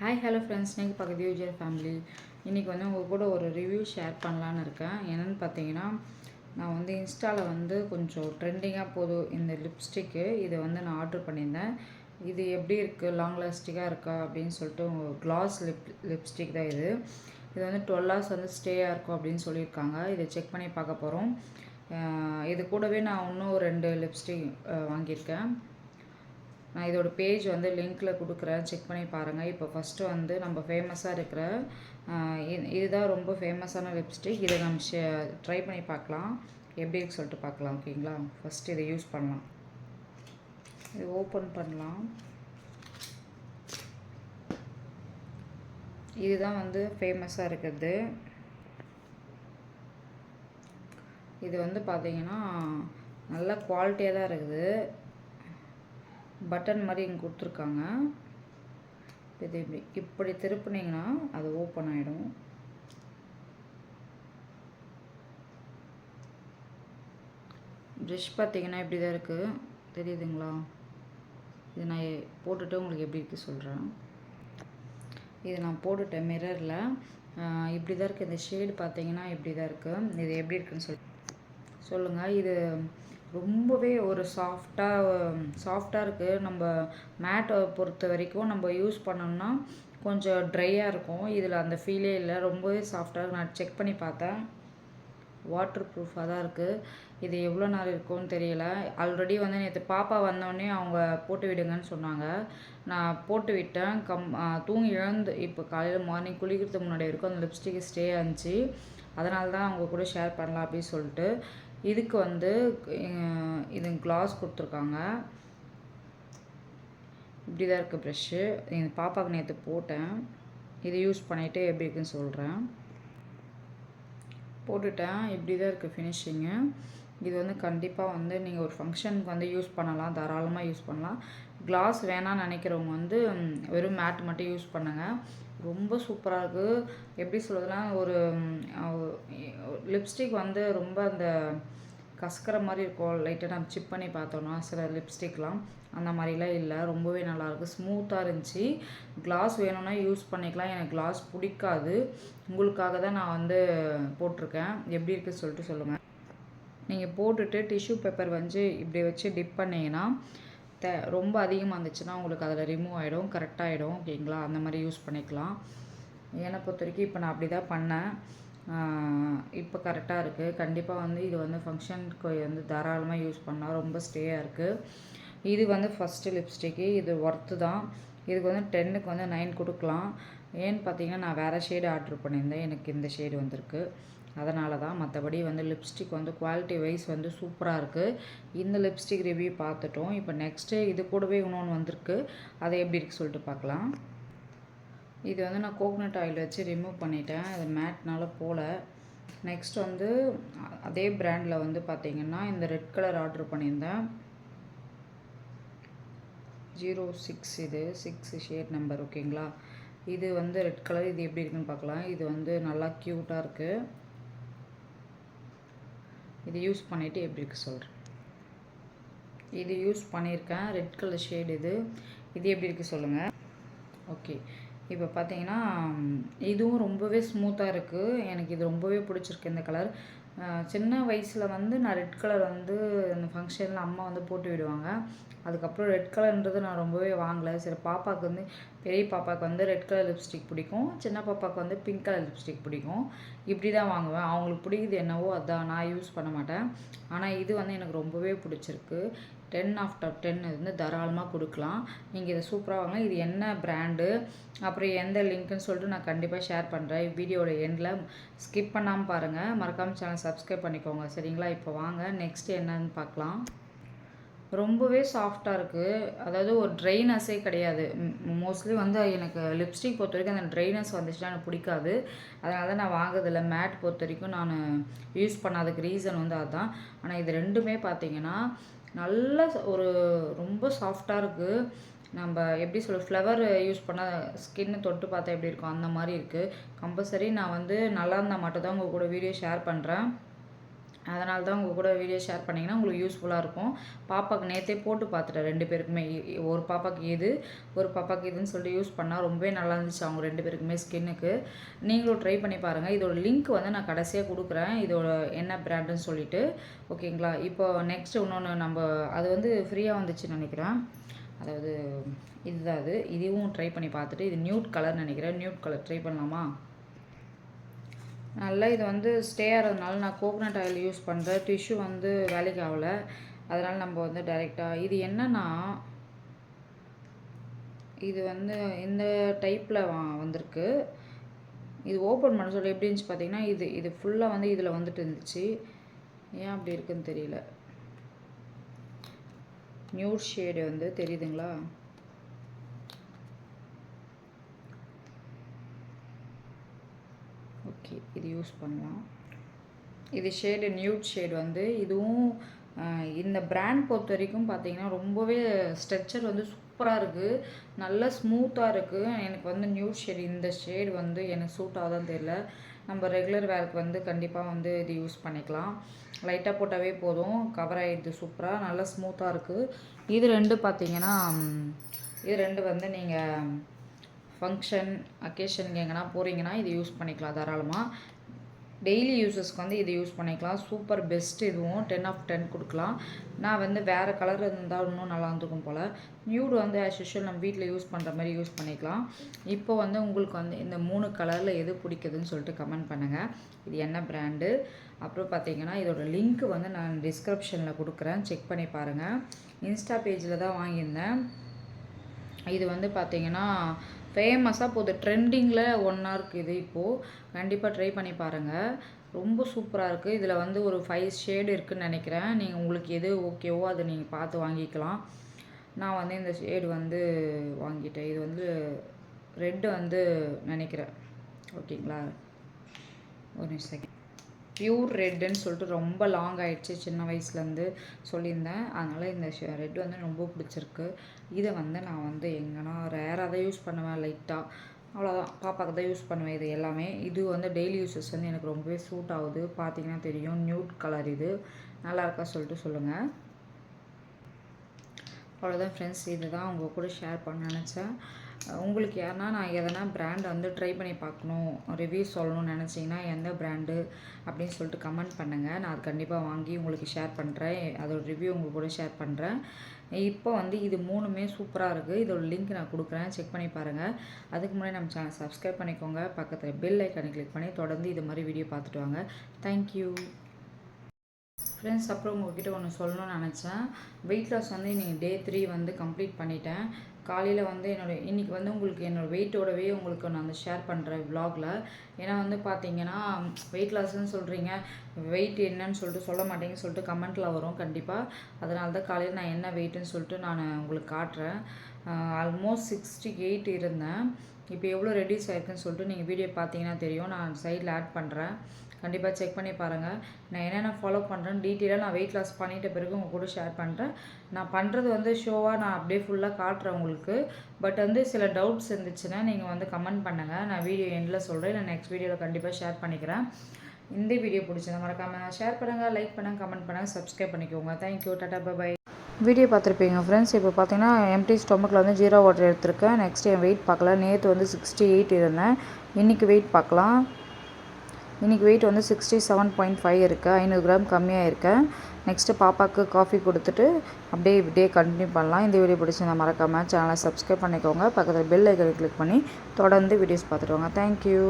Hi hello friends, இன்றைக்கி பக்கத்து user family. இன்றைக்கி வந்து உங்கள் கூட ஒரு ரிவ்யூ ஷேர் பண்ணலான்னு இருக்கேன். என்னென்னு பார்த்தீங்கன்னா, நான் வந்து இன்ஸ்டாவில் வந்து கொஞ்சம் ட்ரெண்டிங்காக போதும் இந்த லிப்ஸ்டிக்கு. இதை வந்து நான் ஆர்டர் பண்ணியிருந்தேன். இது எப்படி இருக்குது, லாங் லாஸ்டிக்காக இருக்கா அப்படின்னு சொல்லிட்டு க்ளாஸ் லிப்ஸ்டிக் தான் இது. இது வந்து 12 hours வந்து ஸ்டேயாக இருக்கும் அப்படின்னு சொல்லியிருக்காங்க. இதை செக் பண்ணி பார்க்க போகிறோம். இது கூடவே நான் இன்னும் 2 லிப்ஸ்டிக் வாங்கியிருக்கேன். நான் இதோட பேஜ் வந்து லிங்க்கில் கொடுக்குறேன், செக் பண்ணி பாருங்கள். இப்போ ஃபஸ்ட்டு வந்து நம்ம ஃபேமஸாக இருக்கிற இதுதான் ரொம்ப ஃபேமஸான லிப்ஸ்டிக். இதை நம்ம ட்ரை பண்ணி பார்க்கலாம், எப்படி இருக்கு சொல்லிட்டு பார்க்கலாம். ஓகேங்களா? ஃபஸ்ட்டு இதை யூஸ் பண்ணலாம். இது ஓப்பன் பண்ணலாம். இதுதான் வந்து ஃபேமஸாக இருக்கிறது. இது வந்து பார்த்திங்கன்னா நல்ல குவாலிட்டியாக தான் இருக்குது. பட்டன் மாதிரி இங்கே கொடுத்துருக்காங்க. இது இப்படி திருப்பினீங்கன்னா அது ஓப்பன் ஆகிடும். ப்ரஷ் பார்த்தீங்கன்னா இப்படி தான் இருக்குது, தெரியுதுங்களா? இது நான் போட்டுட்டு உங்களுக்கு எப்படி இருக்குது சொல்கிறேன். இது நான் போட்டுட்டேன் மிரரில். இப்படி தான் இருக்குது. இந்த ஷேடு பார்த்தீங்கன்னா இப்படி தான் இருக்குது. இது எப்படி இருக்குன்னு சொல்லுங்கள். இது ரொம்பவே ஒரு சாஃப்டாக இருக்குது. நம்ம மேட்டை பொறுத்த வரைக்கும் நம்ம யூஸ் பண்ணோம்னா கொஞ்சம் ட்ரையாக இருக்கும். இதில் அந்த ஃபீலே இல்லை, ரொம்பவே சாஃப்டாக இருக்குது. நான் செக் பண்ணி பார்த்தேன், வாட்டர் ப்ரூஃபாக தான் இருக்குது. இது எவ்வளோ நாள் இருக்கும்னு தெரியல. ஆல்ரெடி வந்து நேற்று பாப்பா வந்தோடனே அவங்க போட்டு விடுங்கன்னு சொன்னாங்க. நான் போட்டு விட்டேன். தூங்கி எழுந்து இப்போ காலையில் மார்னிங் குளிக்கிறதுக்கு முன்னாடி இருக்கும் அந்த லிப்ஸ்டிக் ஸ்டே ஆச்சு. அதனால தான் அவங்க கூட ஷேர் பண்ணலாம் அப்படின்னு சொல்லிட்டு. இதுக்கு வந்து இது கிளாஸ் கொடுத்துருக்காங்க. இப்படி தான் இருக்குது ப்ரெஷ்ஷு. எங்கள் பாப்பாவுக்கு நேற்று போட்டேன். இது யூஸ் பண்ணிவிட்டு எப்படி இருக்குன்னு சொல்கிறேன். போட்டுட்டேன். இப்படி தான் இருக்குது ஃபினிஷிங்கு. இது வந்து கண்டிப்பாக வந்து நீங்கள் ஒரு ஃபங்க்ஷனுக்கு வந்து யூஸ் பண்ணலாம், தாராளமாக யூஸ் பண்ணலாம். கிளாஸ் வேணான்னு நினைக்கிறவங்க வந்து வெறும் மேட் மட்டும் யூஸ் பண்ணுங்கள். ரொம்ப சூப்பராக இருக்குது. எப்படி சொல்கிறதுனா, ஒரு லிப்ஸ்டிக் வந்து ரொம்ப அந்த கசக்கிற மாதிரி இருக்கும். லைட்டாக நம்ம சிப் பண்ணி பார்த்தோன்னா சில லிப்ஸ்டிக்லாம் அந்த மாதிரிலாம் இல்லை. ரொம்பவே நல்லாயிருக்கு, ஸ்மூத்தாக இருந்துச்சு. கிளாஸ் வேணும்னா யூஸ் பண்ணிக்கலாம். எனக்கு கிளாஸ் பிடிக்காது. உங்களுக்காக தான் நான் வந்து போட்டிருக்கேன். எப்படி இருக்குன்னு சொல்லிட்டு சொல்லுங்கள். நீங்கள் போட்டுட்டு டிஷ்யூ பேப்பர் வந்து இப்படி வச்சு டிப் பண்ணிங்கன்னா ரொம்ப அதிகமாக இருந்துச்சுன்னா உங்களுக்கு அதில் ரிமூவ் ஆகிடும், கரெக்டாகிடும். ஓகேங்களா? அந்த மாதிரி யூஸ் பண்ணிக்கலாம். என்னை பொறுத்த வரைக்கும் இப்போ நான் அப்படி தான் பண்ணேன். இப்போ கரெக்டாக இருக்குது. கண்டிப்பாக வந்து இது வந்து ஃபங்க்ஷனுக்கு வந்து தாராளமாக யூஸ் பண்ணால் ரொம்ப ஸ்டேயாக இருக்குது. இது வந்து ஃபஸ்ட்டு லிப்ஸ்டிக்கு. இது ஒர்த்து தான். இதுக்கு வந்து 10க்கு வந்து 9 கொடுக்கலாம். ஏன்னு பார்த்தீங்கன்னா, நான் வேறு ஷேடு ஆர்டர் பண்ணியிருந்தேன், எனக்கு இந்த ஷேடு வந்திருக்கு. அதனால தான். மற்றபடி வந்து லிப்ஸ்டிக் வந்து குவாலிட்டி வைஸ் வந்து சூப்பராக இருக்குது. இந்த லிப்ஸ்டிக் ரிவ்யூ பார்த்துட்டோம். இப்போ நெக்ஸ்ட்டு இது கூடவே இன்னொன்று வந்திருக்கு. அதை எப்படி இருக்குது சொல்லிட்டு பார்க்கலாம். இது வந்து நான் கோகனட் ஆயில் வச்சு ரிமூவ் பண்ணிட்டேன். அது மேட்னால போல. நெக்ஸ்ட் வந்து அதே பிராண்டில் வந்து பார்த்திங்கன்னா இந்த ரெட் கலர் ஆர்டர் பண்ணியிருந்தேன். 06 இது 6 ஷேட் நம்பர். ஓகேங்களா? இது வந்து ரெட் கலர். இது எப்படி இருக்குன்னு பார்க்கலாம். இது வந்து நல்லா க்யூட்டாக இருக்குது. இது யூஸ் பண்ணிவிட்டு எப்படி இருக்குது சொல்கிறேன். இது யூஸ் பண்ணியிருக்கேன், ரெட் கலர் ஷேடு. இது எப்படி இருக்குது சொல்லுங்கள். ஓகே, இப்போ பார்த்தீங்கன்னா இதுவும் ரொம்பவே ஸ்மூத்தாக இருக்குது. எனக்கு இது ரொம்பவே பிடிச்சிருக்கு இந்த கலர். சின்ன வயசில் வந்து நான் ரெட் கலர் வந்து இந்த ஃபங்க்ஷனில் அம்மா வந்து போட்டு விடுவாங்க. அதுக்கப்புறம் ரெட் கலர்ன்றது நான் ரொம்பவே வாங்கலை. சரி, பாப்பாவுக்கு வந்து பெரிய பாப்பாவுக்கு வந்து ரெட் கலர் லிப்ஸ்டிக் பிடிக்கும், சின்ன பாப்பாவுக்கு வந்து பிங்க் கலர் லிப்ஸ்டிக் பிடிக்கும். இப்படி தான் வாங்குவேன். அவங்களுக்கு பிடிக்குது என்னவோ அதான், நான் யூஸ் பண்ண மாட்டேன். ஆனால் இது வந்து எனக்கு ரொம்பவே பிடிச்சிருக்கு. 10/10 வந்து தாராளமாக கொடுக்கலாம். நீங்கள் இதை சூப்பராக வாங்க. இது என்ன பிராண்டு, அப்புறம் எந்த லிங்க்குன்னு சொல்லிட்டு நான் கண்டிப்பாக ஷேர் பண்ணுறேன். வீடியோட எண்டில் ஸ்கிப் பண்ணாமல் பாருங்கள். மறக்காமல் சேனல் சப்ஸ்கிரைப் பண்ணிக்கோங்க. சரிங்களா? இப்போ வாங்க நெக்ஸ்ட்டு என்னன்னு பார்க்கலாம். ரொம்பவே சாஃப்டாக இருக்குது. அதாவது ஒரு ட்ரைனஸே கிடையாது. மோஸ்ட்லி வந்து எனக்கு லிப்ஸ்டிக் பொறுத்த வரைக்கும் அந்த ட்ரைனஸ் வந்துச்சுன்னா எனக்கு பிடிக்காது. அதனால தான் நான் வாங்குறதில்ல. மேட் பொறுத்த வரைக்கும் நான் யூஸ் பண்ணாததுக்கு ரீசன் வந்து அதுதான். ஆனால் இது ரெண்டுமே பார்த்திங்கன்னா நல்ல ஒரு ரொம்ப சாஃப்டாக இருக்குது. நம்ம எப்படி சொல்ல, ஃப்ளவர் யூஸ் பண்ணால் ஸ்கின்னு தொட்டு பார்த்தா எப்படி இருக்கும் அந்த மாதிரி இருக்குது. கம்பல்சரி நான் வந்து நல்லா இருந்தால் மட்டும் தான் உங்கள் கூட வீடியோ ஷேர் பண்ணுறேன். அதனால தான் உங்கள் கூட வீடியோ ஷேர் பண்ணிங்கன்னா உங்களுக்கு யூஸ்ஃபுல்லாக இருக்கும். பாப்பாவுக்கு நேற்றே போட்டு பார்த்துட்டேன் 2 பேருக்குமே. ஒரு பாப்பாவுக்கு இது, ஒரு பாப்பாவுக்கு இதுன்னு சொல்லிட்டு யூஸ் பண்ணால் ரொம்பவே நல்லா இருந்துச்சு அவங்க 2 பேருக்குமே ஸ்கின்னுக்கு. நீங்களும் ட்ரை பண்ணி பாருங்கள். இதோட லிங்க் வந்து நான் கடைசியாக கொடுக்குறேன், இதோட என்ன பிராண்டுன்னு சொல்லிட்டு. ஓகேங்களா? இப்போ நெக்ஸ்ட் இன்னொன்று நம்ம அது வந்து ஃப்ரீயாக வந்துச்சுன்னு நினைக்கிறேன். அதாவது இதுதான் அது. இதுவும் ட்ரை பண்ணி பார்த்துட்டு இது நியூட் கலர் நினைக்கிறேன். நியூட் கலர் ட்ரை பண்ணலாமா? நல்லா இது வந்து ஸ்டே ஆகிறதுனால நான் கோகனட் ஆயில் யூஸ் பண்ணுறேன். டிஷ்யூ வந்து வேலைக்கு ஆகலை, அதனால் நம்ம வந்து டைரெக்டாக இது என்னன்னா இது வந்து இந்த டைப்பில் வந்திருக்கு. இது ஓப்பன் பண்ண சொல்ல எப்படி இருந்துச்சு பார்த்தீங்கன்னா இது ஃபுல்லாக வந்து இதில் வந்துட்டு இருந்துச்சு. ஏன் அப்படி இருக்குன்னு தெரியல. நியூட் ஷேடு வந்து தெரியுதுங்களா? ஓகே, இது யூஸ் பண்ணலாம். இது ஷேடு நியூட் ஷேடு வந்து இதுவும் இந்த பிராண்ட் பொறுத்த வரைக்கும் பார்த்தீங்கன்னா ரொம்பவே ஸ்ட்ரெச்சர் வந்து சூப்பராக இருக்குது, நல்லா ஸ்மூத்தாக இருக்குது. எனக்கு வந்து நியூட் ஷேடு இந்த ஷேடு வந்து எனக்கு சூட் ஆகுதான்னு தெரியல. நம்ம ரெகுலர் வேருக்கு வந்து கண்டிப்பாக வந்து இது யூஸ் பண்ணிக்கலாம். லைட்டாக போட்டாவே போதும், கவர் ஆகிடுது சூப்பராக, நல்லா ஸ்மூத்தாக இருக்குது. இது ரெண்டு பார்த்தீங்கன்னா இது ரெண்டு வந்து நீங்கள் ஃபங்க்ஷன் அக்கேஷனுக்கு எங்கன்னா போகிறீங்கன்னா இது யூஸ் பண்ணிக்கலாம் தாராளமாக. டெய்லி யூஸஸ்க்கு வந்து இது யூஸ் பண்ணிக்கலாம். Super best. இதுவும் 10 ஆஃப் 10 கொடுக்கலாம். நான் வந்து வேறு கலர் இருந்தால் இன்னும் நல்லா இருந்துக்கும் போல். நியூடு வந்து ஆஸ் யூஷுவல் நம்ம வீட்டில் யூஸ் பண்ணுற மாதிரி யூஸ் பண்ணிக்கலாம். இப்போ வந்து உங்களுக்கு வந்து இந்த 3 கலரில் எது பிடிக்குதுன்னு சொல்லிட்டு கமெண்ட் பண்ணுங்கள். இது என்ன பிராண்டு, அப்புறம் பார்த்தீங்கன்னா இதோட லிங்க் வந்து நான் டிஸ்கிரிப்ஷனில் கொடுக்குறேன், செக் பண்ணி பாருங்கள். இன்ஸ்டா பேஜில் தான் வாங்கியிருந்தேன். இது வந்து பார்த்தீங்கன்னா ஃபேமஸாக போகுது, ட்ரெண்டிங்கில் 1 ஹவருக்கு இது இப்போது. கண்டிப்பாக ட்ரை பண்ணி பாருங்கள், ரொம்ப சூப்பராக இருக்குது. இதில் வந்து ஒரு 5 ஷேடு இருக்குதுன்னு நினைக்கிறேன். நீங்கள் உங்களுக்கு எது ஓகேவோ அதை நீங்கள் பார்த்து வாங்கிக்கலாம். நான் வந்து இந்த ஷேடு வந்து வாங்கிட்டேன். இது வந்து ரெட்டு வந்து நினைக்கிறேன். ஓகேங்களா, ஒரு செகண்ட். பியூர் ரெட்டுன்னு சொல்லிட்டு ரொம்ப லாங் ஆகிடுச்சு, சின்ன வயசுலேருந்து சொல்லியிருந்தேன். அதனால் இந்த ரெட் வந்து ரொம்ப பிடிச்சிருக்கு. இதை வந்து நான் வந்து எங்கன்னா ரேராக தான் யூஸ் பண்ணுவேன், லைட்டாக அவ்வளோதான். பாப்பாவுக்கு தான் யூஸ் பண்ணுவேன் இது எல்லாமே. இது வந்து டெய்லி யூஸஸ் வந்து எனக்கு ரொம்பவே சூட் ஆகுது. பார்த்தீங்கன்னா தெரியும், நியூட் கலர். இது நல்லா இருக்கா சொல்லிட்டு சொல்லுங்கள். அவ்வளோதான் ஃப்ரெண்ட்ஸ், இது தான் உங்கள் கூட ஷேர் பண்ண நினச்சேன். உங்களுக்கு யாருன்னா நான் எதனா பிராண்ட் வந்து ட்ரை பண்ணி பார்க்கணும், ரிவ்யூ சொல்லணும்னு நினச்சிங்கன்னா எந்த பிராண்டு அப்படின்னு சொல்லிட்டு கமெண்ட் பண்ணுங்கள். நான் அது கண்டிப்பாக வாங்கி உங்களுக்கு ஷேர் பண்ணுறேன், அதோட ரிவ்யூ உங்கள் கூட ஷேர் பண்ணுறேன். இப்போ வந்து இது 3மே சூப்பராக இருக்குது. இதோட லிங்க் நான் கொடுக்குறேன், செக் பண்ணி பாருங்கள். அதுக்கு முன்னாடி நம்ம சேனல் சப்ஸ்கிரைப் பண்ணிக்கோங்க. பக்கத்தில் பெல் ஐக்கானை கிளிக் பண்ணி தொடர்ந்து இது மாதிரி வீடியோ பார்த்துட்டு வாங்க. Thank you friends. அப்புறம் உங்கள்கிட்ட ஒன்று சொல்லணும்னு நினச்சேன். வெயிட் லாஸ் வந்து இன்றைக்கி டே 3 வந்து கம்ப்ளீட் பண்ணிட்டேன். காலையில் வந்து இன்றைக்கி வந்து உங்களுக்கு என்னோடய வெயிட்டோடவே உங்களுக்கு நான் வந்து ஷேர் பண்ணுறேன் விலாகில். ஏன்னா வந்து பார்த்தீங்கன்னா வெயிட் லாஸ்ன்னு சொல்கிறீங்க, வெயிட் என்னன்னு சொல்லிட்டு சொல்ல மாட்டேங்கன்னு சொல்லிட்டு கமெண்ட்டில் வரும் கண்டிப்பாக. அதனால தான் காலையில் நான் என்ன வெயிட்டுன்னு சொல்லிட்டு நான் உங்களுக்கு காட்டுறேன். ஆல்மோஸ்ட் 68 இருந்தேன். இப்போ எவ்வளோ ரெடியூஸ் ஆயிருக்குன்னு சொல்லிட்டு நீங்கள் வீடியோ பார்த்தீங்கன்னா தெரியும். நான் சைடில் ஆட் பண்ணுறேன், கண்டிப்பாக செக் பண்ணி பாருங்கள். நான் என்னென்ன ஃபாலோ பண்ணுறேன்னு டீட்டெயிலாக நான் வெயிட் லாஸ் பண்ணிட்ட பிறகு உங்கள் கூட ஷேர் பண்ணுறேன். நான் பண்ணுறது வந்து ஷோவாக நான் அப்படியே ஃபுல்லாக காட்டுறேன் உங்களுக்கு. பட் வந்து சில டவுட்ஸ் இருந்துச்சுன்னா நீங்கள் வந்து கமெண்ட் பண்ணுங்கள், நான் வீடியோ எண்டில் சொல்கிறேன். நான் நெக்ஸ்ட் வீடியோவில் கண்டிப்பாக ஷேர் பண்ணிக்கிறேன். இந்த வீடியோ பிடிச்சிருந்தா மறக்காமல் ஷேர் பண்ணுங்கள், லைக் பண்ணுங்கள், கமெண்ட் பண்ணுங்கள், சப்ஸ்கிரைப் பண்ணிக்கோங்க. Thank you, tata, bye. வீடியோ பார்த்துருப்பீங்க ஃப்ரெண்ட்ஸ். இப்போ பார்த்தீங்கன்னா எம்டி ஸ்டொமக்கில் வந்து 0 வாட்டர் எடுத்திருக்கேன். நெக்ஸ்ட் என் வெயிட் பார்க்கலாம். நேற்று வந்து 68 இருந்தேன். இன்றைக்கி வெயிட் பார்க்கலாம். இன்றைக்கி வெயிட் வந்து 67.5 இருக்குது, 500 கிராம் கம்மியாக இருக்கேன். நெக்ஸ்ட்டு பாப்பாவுக்கு காஃபி கொடுத்துட்டு அப்படியே இப்படியே கண்டினியூ பண்ணலாம். இந்த வீடியோ பிடிச்சிருந்தா மறக்காமல் சேனலை சப்ஸ்கிரைப் பண்ணிக்கோங்க. பக்கத்தில் பெல் ஐக்கனை கிளிக் பண்ணி தொடர்ந்து வீடியோஸ் பார்த்துட்டு வாங்க. தேங்க்யூ.